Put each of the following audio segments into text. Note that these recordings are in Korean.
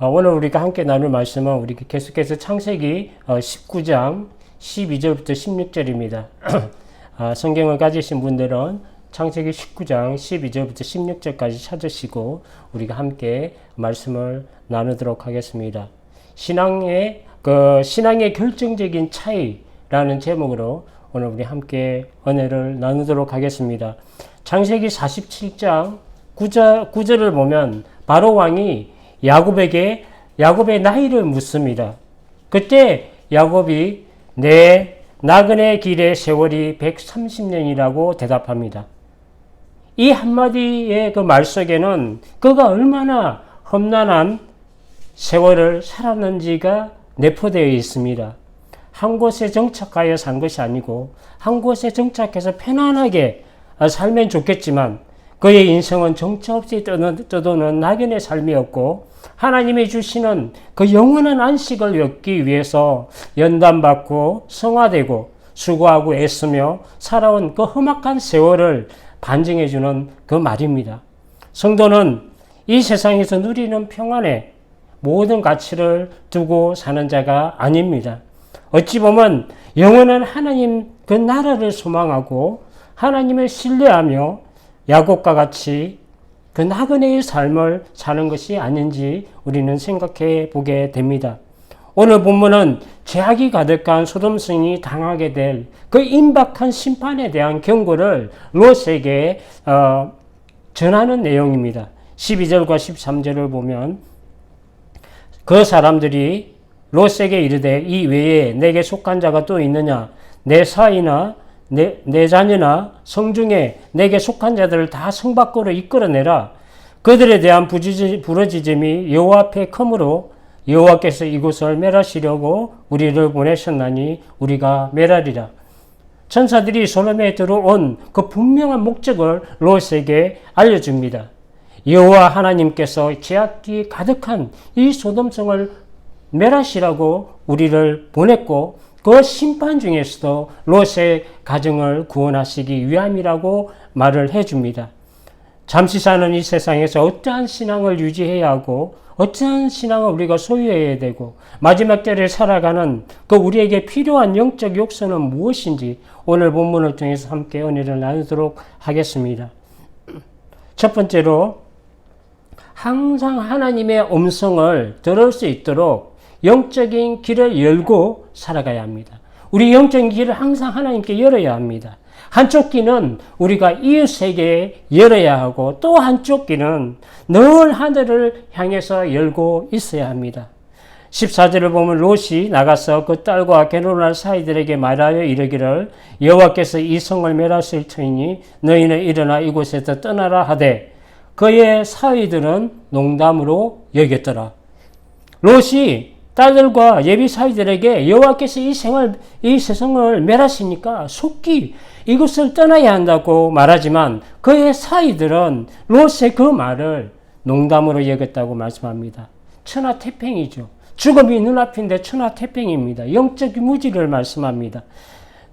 오늘 우리가 함께 나눌 말씀은 우리 계속해서 창세기 19장 12절부터 16절입니다. 성경을 가지신 분들은 창세기 19장 12절부터 16절까지 찾으시고 우리가 함께 말씀을 나누도록 하겠습니다. 신앙의 결정적인 차이라는 제목으로 오늘 우리 함께 은혜를 나누도록 하겠습니다. 창세기 47장 9절을 보면 바로 왕이 야곱의 나이를 묻습니다. 그때 야곱이 내 나그네 길의 세월이 130년이라고 대답합니다. 이 한마디의 그 말 속에는 그가 얼마나 험난한 세월을 살았는지가 내포되어 있습니다. 한 곳에 정착하여 산 것이 아니고 한 곳에 정착해서 편안하게 살면 좋겠지만 그의 인생은 정처 없이 떠도는 낙연의 삶이었고 하나님이 주시는 그 영원한 안식을 얻기 위해서 연단받고 성화되고 수고하고 애쓰며 살아온 그 험악한 세월을 반증해주는 그 말입니다. 성도는 이 세상에서 누리는 평안에 모든 가치를 두고 사는 자가 아닙니다. 어찌 보면 영원한 하나님 그 나라를 소망하고 하나님을 신뢰하며 야곱과 같이 그 나그네의 삶을 사는 것이 아닌지 우리는 생각해 보게 됩니다. 오늘 본문은 죄악이 가득한 소돔성이 당하게 될 그 임박한 심판에 대한 경고를 롯에게 전하는 내용입니다. 12절과 13절을 보면 그 사람들이 롯에게 이르되 이 외에 내게 속한 자가 또 있느냐? 내 사이나 내 자녀나 성중에 내게 속한 자들을 다 성 밖으로 이끌어내라. 그들에 대한 부르짖음이 여호와 앞에 크므로 여호와께서 이곳을 멸하시려고 우리를 보내셨나니 우리가 멸하리라. 천사들이 소돔에 들어온 그 분명한 목적을 롯에게 알려줍니다. 여호와 하나님께서 죄악이 가득한 이 소돔성을 멸하시라고 우리를 보냈고 그 심판 중에서도 롯의 가정을 구원하시기 위함이라고 말을 해줍니다. 잠시 사는 이 세상에서 어떠한 신앙을 유지해야 하고 어떠한 신앙을 우리가 소유해야 되고 마지막 때를 살아가는 그 우리에게 필요한 영적 욕구는 무엇인지 오늘 본문을 통해서 함께 은혜를 나누도록 하겠습니다. 첫 번째로 항상 하나님의 음성을 들을 수 있도록 영적인 길을 열고 살아가야 합니다. 우리 영적인 길을 항상 하나님께 열어야 합니다. 한쪽 길은 우리가 이웃에게 열어야 하고 또 한쪽 길은 늘 하늘을 향해서 열고 있어야 합니다. 14절을 보면 롯이 나가서 그 딸과 결혼할 사이들에게 말하여 이르기를 여호와께서 이 성을 멸하실 터이니 너희는 일어나 이곳에서 떠나라 하되 그의 사위들은 농담으로 여겼더라. 롯이 딸들과 예비 사위들에게 여호와께서 이 세상을 멸하시니까 속히 이곳을 떠나야 한다고 말하지만 그의 사위들은 롯의 그 말을 농담으로 여겼다고 말씀합니다. 천하태평이죠. 죽음이 눈앞인데 천하태평입니다. 영적 무지를 말씀합니다.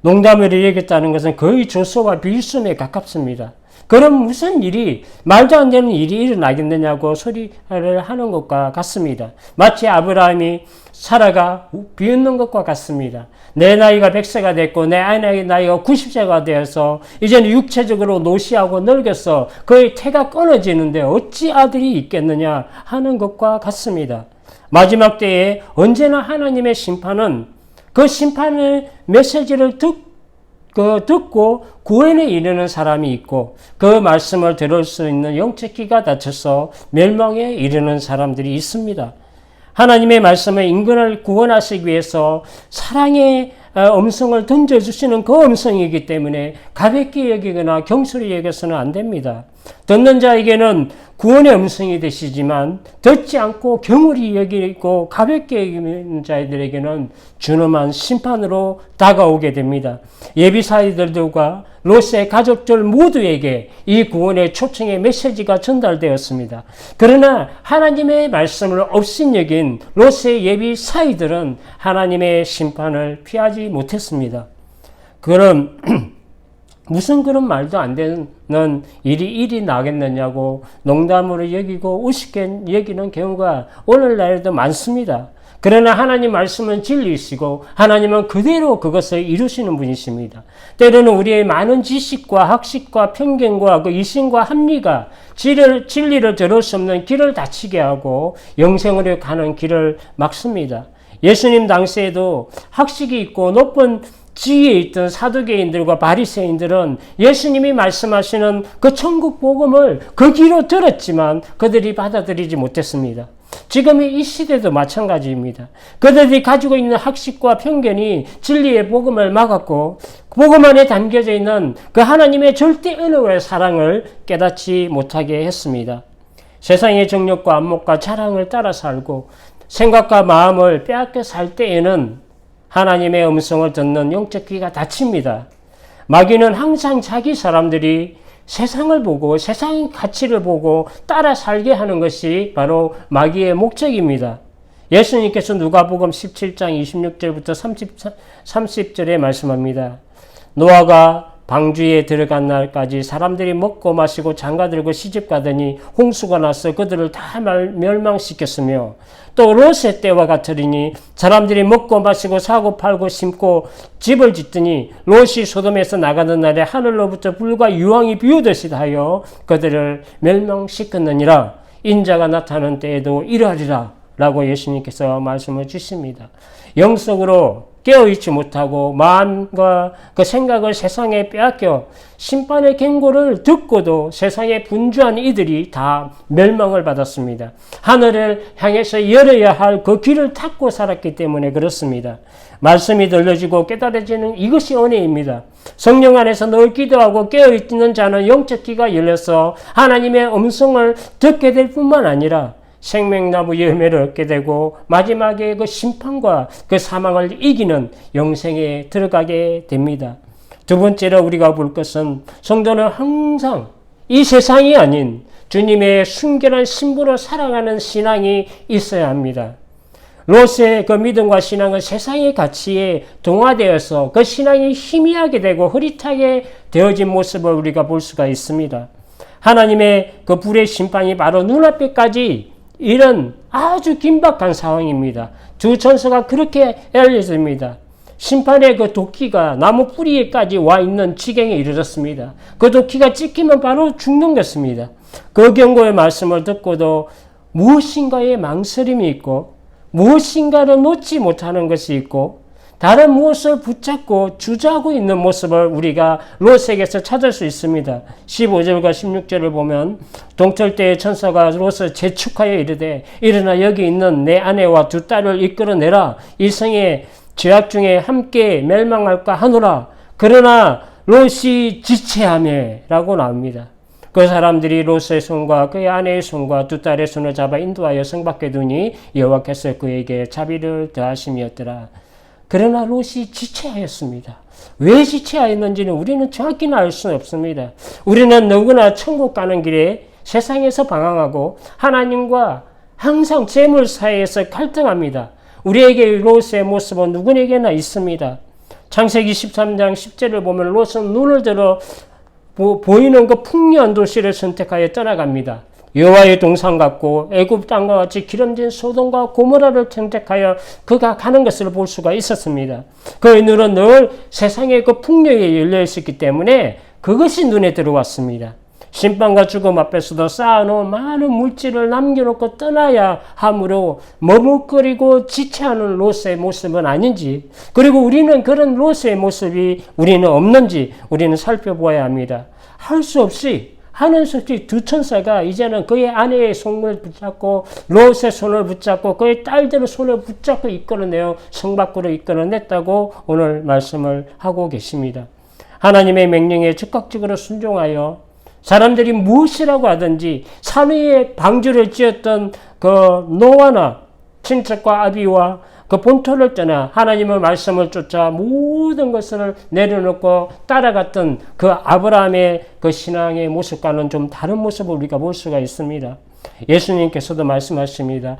농담으로 여겼다는 것은 거의 조소와 빌숨에 가깝습니다. 그럼 무슨 일이 말도 안 되는 일이 일어나겠느냐고 소리를 하는 것과 같습니다. 마치 아브라함이 사라가 비웃는 것과 같습니다. 내 나이가 100세가 됐고 내 아내의 나이가 90세가 되어서 이제는 육체적으로 노시하고 늙어서 그의 태가 끊어지는데 어찌 아들이 있겠느냐 하는 것과 같습니다. 마지막 때에 언제나 하나님의 심판은 그 심판의 메시지를 듣고 구원에 이르는 사람이 있고 그 말씀을 들을 수 있는 영적 귀가 닫혀서 멸망에 이르는 사람들이 있습니다. 하나님의 말씀에 인간을 구원하시기 위해서 사랑의 음성을 던져주시는 그 음성이기 때문에 가볍게 여기거나 경솔히 여겨서는 안 됩니다. 듣는 자에게는 구원의 음성이 되시지만 듣지 않고 경홀히 여기고 가볍게 여기는 자들에게는 준엄한 심판으로 다가오게 됩니다. 예비사이들과 롯의 가족들 모두에게 이 구원의 초청의 메시지가 전달되었습니다. 그러나 하나님의 말씀을 업신여긴 롯의 예비사이들은 하나님의 심판을 피하지 못했습니다. 그럼 무슨 그런 말도 안 되는 일이 나겠느냐고 농담으로 여기고 우습게 여기는 경우가 오늘날에도 많습니다. 그러나 하나님 말씀은 진리이시고 하나님은 그대로 그것을 이루시는 분이십니다. 때로는 우리의 많은 지식과 학식과 편견과 그 이심과 합리가 진리를 들을 수 없는 길을 닫히게 하고 영생으로 가는 길을 막습니다. 예수님 당시에도 학식이 있고 높은 지위에 있던 사두개인들과 바리새인들은 예수님이 말씀하시는 그 천국 복음을 그 귀로 들었지만 그들이 받아들이지 못했습니다. 지금의 이 시대도 마찬가지입니다. 그들이 가지고 있는 학식과 편견이 진리의 복음을 막았고 복음 안에 담겨져 있는 그 하나님의 절대 은혜와 사랑을 깨닫지 못하게 했습니다. 세상의 정욕과 안목과 자랑을 따라 살고 생각과 마음을 빼앗겨 살 때에는 하나님의 음성을 듣는 영적 귀가 닫힙니다. 마귀는 항상 자기 사람들이 세상을 보고 세상의 가치를 보고 따라 살게 하는 것이 바로 마귀의 목적입니다. 예수님께서 누가복음 17장 26절부터 30절에 말씀합니다. 노아가 방주에 들어간 날까지 사람들이 먹고 마시고 장가들고 시집가더니 홍수가 나서 그들을 다 멸망시켰으며 또 롯의 때와 같으리니 사람들이 먹고 마시고 사고 팔고 심고 집을 짓더니 롯이 소돔에서 나가는 날에 하늘로부터 불과 유황이 비오듯이 하여 그들을 멸망시켰느니라. 인자가 나타나는 때에도 이러하리라 라고 예수님께서 말씀을 주십니다. 영적으로 깨어있지 못하고 마음과 그 생각을 세상에 빼앗겨 심판의 경고를 듣고도 세상에 분주한 이들이 다 멸망을 받았습니다. 하늘을 향해서 열어야 할 그 길을 닫고 살았기 때문에 그렇습니다. 말씀이 들려지고 깨달아지는 이것이 은혜입니다. 성령 안에서 늘 기도하고 깨어있는 자는 영적 귀가 열려서 하나님의 음성을 듣게 될 뿐만 아니라 생명나무 열매를 얻게 되고 마지막에 그 심판과 그 사망을 이기는 영생에 들어가게 됩니다. 두 번째로 우리가 볼 것은 성도는 항상 이 세상이 아닌 주님의 순결한 신부로 살아가는 신앙이 있어야 합니다. 롯의 그 믿음과 신앙은 세상의 가치에 동화되어서 그 신앙이 희미하게 되고 흐릿하게 되어진 모습을 우리가 볼 수가 있습니다. 하나님의 그 불의 심판이 바로 눈앞에까지 이런 아주 긴박한 상황입니다. 두 천사가 그렇게 알려집니다. 심판의 그 도끼가 나무 뿌리에까지 와 있는 지경에 이르렀습니다. 그 도끼가 찍히면 바로 죽는 것입니다. 그 경고의 말씀을 듣고도 무엇인가의 망설임이 있고 무엇인가를 놓지 못하는 것이 있고 다른 무엇을 붙잡고 주저하고 있는 모습을 우리가 롯에게서 찾을 수 있습니다. 15절과 16절을 보면 동철 때의 천사가 롯을 재촉하여 이르되 일어나 여기 있는 내 아내와 두 딸을 이끌어내라. 일생의 죄악 중에 함께 멸망할까 하노라. 그러나 롯이 지체하며 라고 나옵니다. 그 사람들이 롯의 손과 그의 아내의 손과 두 딸의 손을 잡아 인도하여 성 밖에 두니 여호와께서 그에게 자비를 더하심이었더라. 그러나 롯이 지체하였습니다. 왜 지체하였는지는 우리는 정확히는 알 수는 없습니다. 우리는 누구나 천국 가는 길에 세상에서 방황하고 하나님과 항상 재물 사이에서 갈등합니다. 우리에게 롯의 모습은 누구에게나 있습니다. 창세기 13장 10절을 보면 롯은 눈을 들어 보이는 그 풍요한 도시를 선택하여 떠나갑니다. 여호와의 동산 같고 애굽 땅과 같이 기름진 소돔과 고모라를 선택하여 그가 가는 것을 볼 수가 있었습니다. 그의 눈은 늘 세상의 그 풍요에 열려 있었기 때문에 그것이 눈에 들어왔습니다. 심판과 죽음 앞에서도 쌓아놓은 많은 물질을 남겨놓고 떠나야 하므로 머뭇거리고 지체하는 롯의 모습은 아닌지, 그리고 우리는 그런 롯의 모습이 우리는 없는지 우리는 살펴보아야 합니다. 할 수 없이 하는 수 없이 두 천사가 이제는 그의 아내의 손을 붙잡고 롯의 손을 붙잡고 그의 딸들의 손을 붙잡고 이끌어내어 성 밖으로 이끌어냈다고 오늘 말씀을 하고 계십니다. 하나님의 명령에 즉각적으로 순종하여 사람들이 무엇이라고 하든지 산 위에 방주를 지었던 그 노아나 친척과 아비와 그 본토를 떠나 하나님의 말씀을 쫓아 모든 것을 내려놓고 따라갔던 그 아브라함의 그 신앙의 모습과는 좀 다른 모습을 우리가 볼 수가 있습니다. 예수님께서도 말씀하십니다.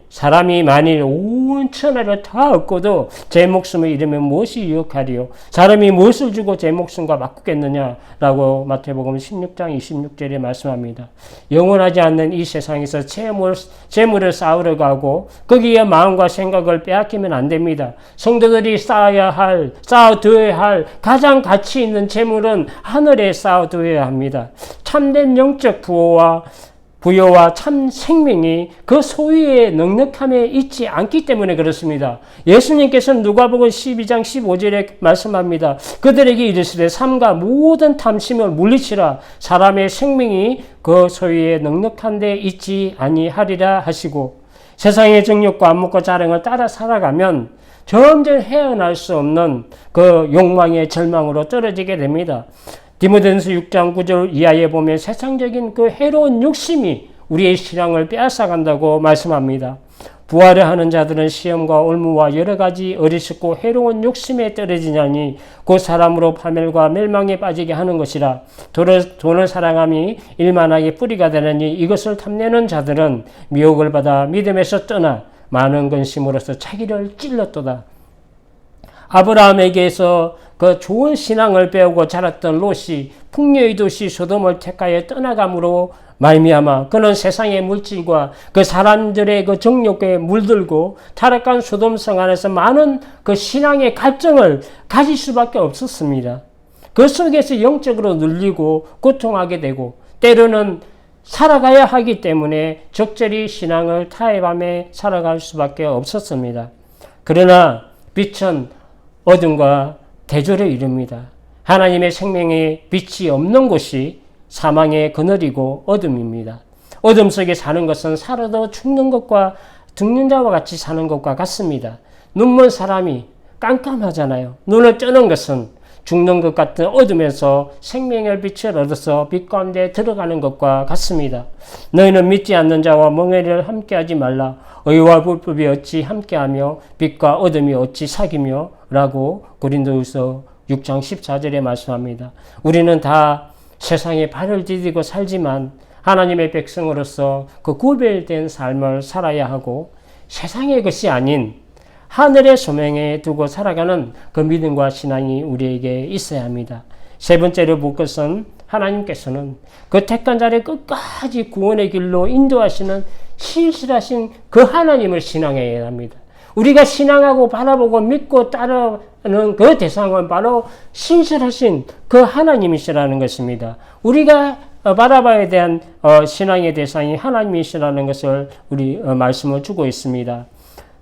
사람이 만일 온 천하를 다 얻고도 제 목숨을 잃으면 무엇이 유익하리요? 사람이 무엇을 주고 제 목숨과 바꾸겠느냐라고 마태복음 16장 26절에 말씀합니다. 영원하지 않는 이 세상에서 재물을 쌓으러 가고 거기에 마음과 생각을 빼앗기면 안 됩니다. 성도들이 쌓아두어야 할 가장 가치 있는 재물은 하늘에 쌓아두어야 합니다. 참된 영적 부여와 참 생명이 그 소유의 넉넉함에 있지 않기 때문에 그렇습니다. 예수님께서는 누가복음 12장 15절에 말씀합니다. 그들에게 이르시되 삼가 모든 탐심을 물리치라. 사람의 생명이 그 소유의 넉넉한 데 있지 아니하리라 하시고, 세상의 정욕과 안목과 자랑을 따라 살아가면 점점 헤어날 수 없는 그 욕망의 절망으로 떨어지게 됩니다. 디모데전서 6장 9절 이하에 보면 세상적인 그 해로운 욕심이 우리의 신앙을 빼앗아간다고 말씀합니다. 부활을 하는 자들은 시험과 올무와 여러 가지 어리석고 해로운 욕심에 떨어지냐니 그 사람으로 파멸과 멸망에 빠지게 하는 것이라. 돈을 사랑함이 일만하게 뿌리가 되느니 이것을 탐내는 자들은 미혹을 받아 믿음에서 떠나 많은 근심으로써 자기를 찔렀도다. 아브라함에게서 그 좋은 신앙을 배우고 자랐던 롯이 풍요의 도시 소돔을 택하여 떠나감으로 말미암아 그는 세상의 물질과 그 사람들의 그 정욕에 물들고 타락한 소돔성 안에서 많은 그 신앙의 갈증을 가질 수밖에 없었습니다. 그 속에서 영적으로 눌리고 고통하게 되고 때로는 살아가야 하기 때문에 적절히 신앙을 타협하며 살아갈 수밖에 없었습니다. 그러나 빛은 어둠과 대조를 이룹니다. 하나님의 생명의 빛이 없는 곳이 사망의 그늘이고 어둠입니다. 어둠 속에 사는 것은 살아도 죽는 자와 같이 사는 것과 같습니다. 눈먼 사람이 깜깜하잖아요. 눈을 뜨는 것은 죽는 것 같은 어둠에서 생명의 빛을 얻어서 빛 가운데 들어가는 것과 같습니다. 너희는 믿지 않는 자와 멍에를 함께하지 말라. 의와 불법이 어찌 함께하며 빛과 어둠이 어찌 사귀며 라고 고린도후서 6장 14절에 말씀합니다. 우리는 다 세상에 발을 디디고 살지만 하나님의 백성으로서 그 구별된 삶을 살아야 하고 세상의 것이 아닌 하늘의 소명에 두고 살아가는 그 믿음과 신앙이 우리에게 있어야 합니다. 세 번째로 볼 것은 하나님께서는 그 택한 자를 끝까지 구원의 길로 인도하시는 신실하신 그 하나님을 신앙해야 합니다. 우리가 신앙하고 바라보고 믿고 따르는 그 대상은 바로 신실하신 그 하나님이시라는 것입니다. 우리가 바라봐야 대한 신앙의 대상이 하나님이시라는 것을 우리 말씀을 주고 있습니다.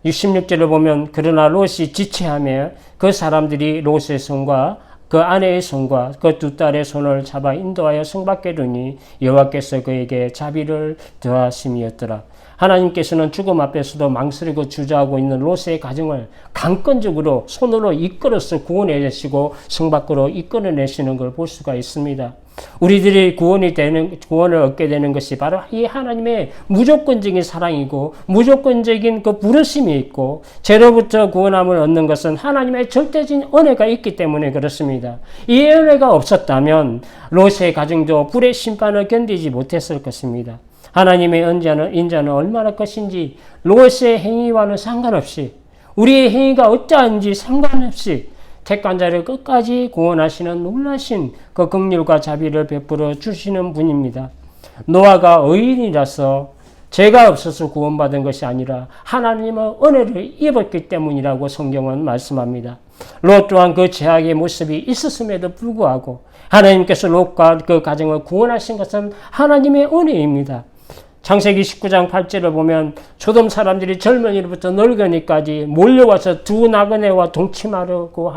16절을 보면 그러나 롯이 지체하며 그 사람들이 롯의 손과 그 아내의 손과 그 두 딸의 손을 잡아 인도하여 성 밖에 두니 여호와께서 그에게 자비를 더하심이었더라. 하나님께서는 죽음 앞에서도 망설이고 주저하고 있는 롯의 가정을 강권적으로 손으로 이끌어서 구원해 주시고 성 밖으로 이끌어내시는 걸 볼 수가 있습니다. 우리들이 구원을 얻게 되는 것이 바로 이 하나님의 무조건적인 사랑이고 무조건적인 그 부르심이 있고 죄로부터 구원함을 얻는 것은 하나님의 절대적인 은혜가 있기 때문에 그렇습니다. 이 은혜가 없었다면 롯의 가정도 불의 심판을 견디지 못했을 것입니다. 하나님의 인자는 얼마나 것인지 롯의 행위와는 상관없이 우리의 행위가 어떠한지 상관없이 택한 자를 끝까지 구원하시는 놀라신 그 긍휼과 자비를 베풀어 주시는 분입니다. 노아가 의인이라서 죄가 없어서 구원받은 것이 아니라 하나님의 은혜를 입었기 때문이라고 성경은 말씀합니다. 롯 또한 그 죄악의 모습이 있었음에도 불구하고 하나님께서 롯과 그 가정을 구원하신 것은 하나님의 은혜입니다. 창세기 19장 8절을 보면 소돔 사람들이 젊은이로부터 늙은이까지 몰려와서 두 나그네와 동침하려고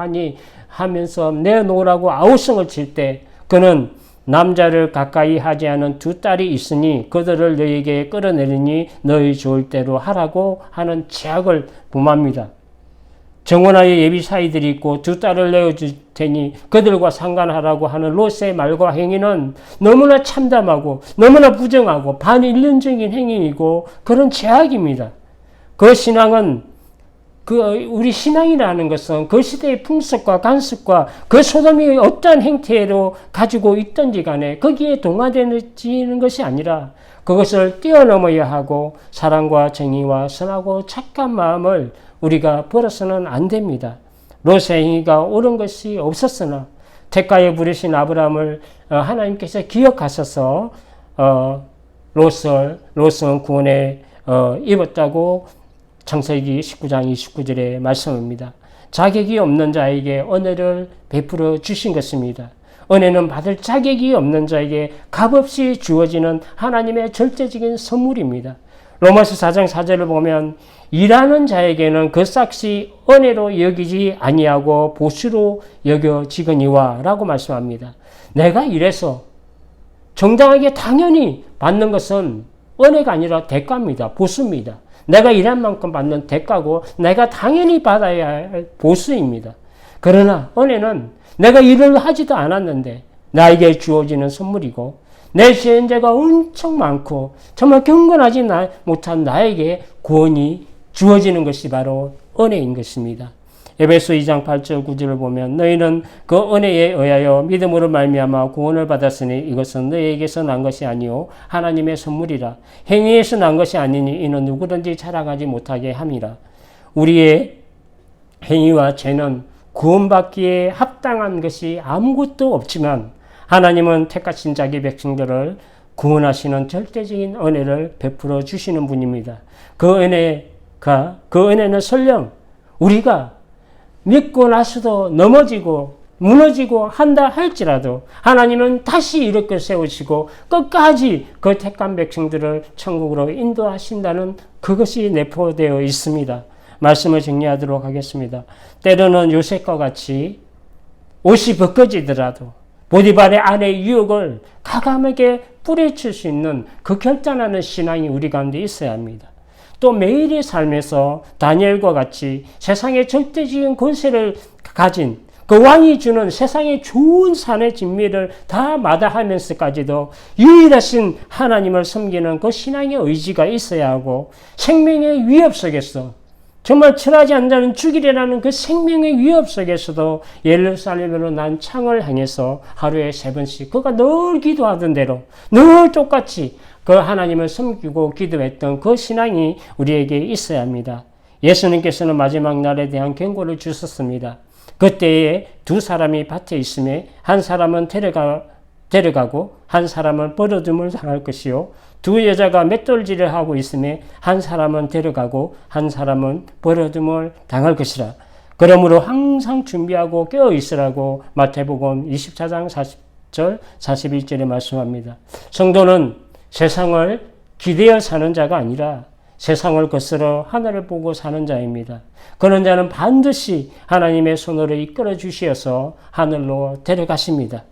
하면서 내놓으라고 아우성을 칠 때 그는 남자를 가까이 하지 않은 두 딸이 있으니 그들을 너희에게 끌어내리니 너희 좋을 대로 하라고 하는 제약을 범합니다. 정원하에 예비 사이들이 있고 두 딸을 내어줄 테니 그들과 상관하라고 하는 롯의 말과 행위는 너무나 참담하고 너무나 부정하고 반인륜적인 행위이고 그런 죄악입니다. 그 신앙은 우리 신앙이라는 것은 그 시대의 풍습과 간섭과 그 소돔이 어떠한 행태로 가지고 있던지 간에 거기에 동화되는 것이 아니라 그것을 뛰어넘어야 하고 사랑과 정의와 선하고 착한 마음을 우리가 버려서는 안 됩니다. 롯의 행위가 옳은 것이 없었으나 택하여 부르신 아브라함을 하나님께서 기억하셔서 롯은 구원에 입었다고 창세기 19장 29절에 말씀합니다. 자격이 없는 자에게 은혜를 베풀어 주신 것입니다. 은혜는 받을 자격이 없는 자에게 값없이 주어지는 하나님의 절대적인 선물입니다. 로마서 4장 4절을 보면 일하는 자에게는 그 삭시 은혜로 여기지 아니하고 보수로 여겨지거니와 라고 말씀합니다. 내가 일해서 정당하게 당연히 받는 것은 은혜가 아니라 대가입니다. 보수입니다. 내가 일한 만큼 받는 대가고 내가 당연히 받아야 할 보수입니다. 그러나 은혜는 내가 일을 하지도 않았는데 나에게 주어지는 선물이고 내 죄인죄가 엄청 많고 정말 경건하지 못한 나에게 구원이 주어지는 것이 바로 은혜인 것입니다. 에베소 2장 8절 9절을 보면 너희는 그 은혜에 의하여 믿음으로 말미암아 구원을 받았으니 이것은 너희에게서 난 것이 아니요 하나님의 선물이라. 행위에서 난 것이 아니니 이는 누구든지 자랑하지 못하게 함이라. 우리의 행위와 죄는 구원받기에 합당한 것이 아무것도 없지만 하나님은 택하신 자기 백성들을 구원하시는 절대적인 은혜를 베풀어 주시는 분입니다. 그 은혜는 설령 우리가 믿고 나서도 넘어지고 무너지고 한다 할지라도 하나님은 다시 일으켜 세우시고 끝까지 그 택한 백성들을 천국으로 인도하신다는 그것이 내포되어 있습니다. 말씀을 정리하도록 하겠습니다. 때로는 요셉과 같이 옷이 벗겨지더라도 보디발의 아내의 유혹을 과감하게 뿌리칠 수 있는 그 결단하는 신앙이 우리 가운데 있어야 합니다. 또 매일의 삶에서 다니엘과 같이 세상의 절대적인 권세를 가진 그 왕이 주는 세상의 좋은 산의 진미를 다 마다하면서까지도 유일하신 하나님을 섬기는 그 신앙의 의지가 있어야 하고 생명의 위협 속에서 정말 천하지 않는 죽이리라는 그 생명의 위협 속에서도 예루살렘으로 난 창을 향해서 하루에 3번씩 그가 늘 기도하던 대로 늘 똑같이 그 하나님을 섬기고 기도했던 그 신앙이 우리에게 있어야 합니다. 예수님께서는 마지막 날에 대한 경고를 주셨습니다. 그때에 두 사람이 밭에 있음에 한 사람은 데려가고 한 사람은 버려둠을 당할 것이요 두 여자가 맷돌질을 하고 있음에 한 사람은 데려가고 한 사람은 버려둠을 당할 것이라. 그러므로 항상 준비하고 깨어 있으라고 마태복음 24장 40절 41절에 말씀합니다. 성도는 세상을 기대어 사는 자가 아니라 세상을 거스러 하늘을 보고 사는 자입니다. 그런 자는 반드시 하나님의 손으로 이끌어 주시어서 하늘로 데려가십니다.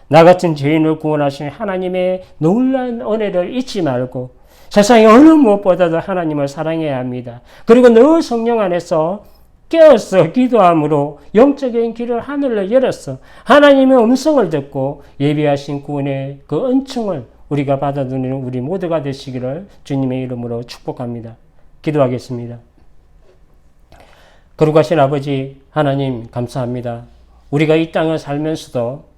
나 같은 죄인을 구원하신 하나님의 놀라운 은혜를 잊지 말고 세상의 어느 무엇보다도 하나님을 사랑해야 합니다. 그리고 늘 성령 안에서 깨어서 기도함으로 영적인 길을 하늘로 열었어 하나님의 음성을 듣고 예비하신 구원의 그 은총을 우리가 받아들이는 우리 모두가 되시기를 주님의 이름으로 축복합니다. 기도하겠습니다. 거룩하신 아버지 하나님 감사합니다. 우리가 이 땅을 살면서도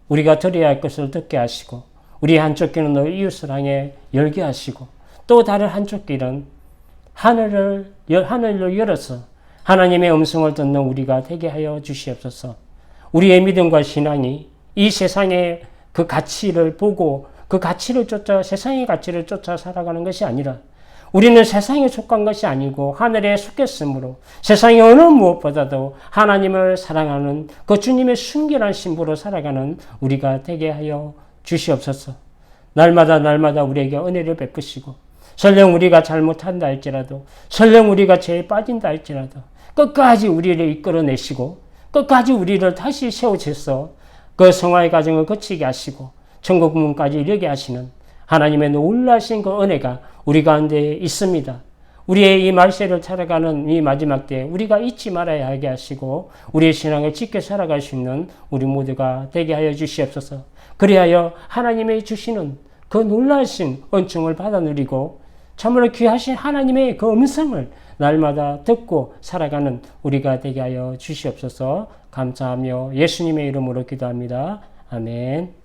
우리가 드려야 할 것을 듣게 하시고 우리 한쪽 귀는 너희 이웃을 향해 열게 하시고 또 다른 한쪽 귀는 하늘로 열어서 하나님의 음성을 듣는 우리가 되게 하여 주시옵소서. 우리의 믿음과 신앙이 이 세상의 그 가치를 보고 그 가치를 쫓아 세상의 가치를 쫓아 살아가는 것이 아니라 우리는 세상에 속한 것이 아니고 하늘에 속했으므로 세상의 어느 무엇보다도 하나님을 사랑하는 그 주님의 순결한 신부로 살아가는 우리가 되게 하여 주시옵소서. 날마다 우리에게 은혜를 베푸시고 설령 우리가 잘못한다 할지라도 설령 우리가 죄에 빠진다 할지라도 끝까지 우리를 이끌어내시고 끝까지 우리를 다시 세우셔서 그 성화의 과정을 거치게 하시고 천국 문까지 이르게 하시는 하나님의 놀라신 그 은혜가 우리 가운데 있습니다. 우리의 이 말세를 살아가는 이 마지막 때에 우리가 잊지 말아야 하게 하시고 우리의 신앙을 지켜 살아갈 수 있는 우리 모두가 되게 하여 주시옵소서. 그리하여 하나님의 주시는 그 놀라신 은총을 받아 누리고 참으로 귀하신 하나님의 그 음성을 날마다 듣고 살아가는 우리가 되게 하여 주시옵소서. 감사하며 예수님의 이름으로 기도합니다. 아멘.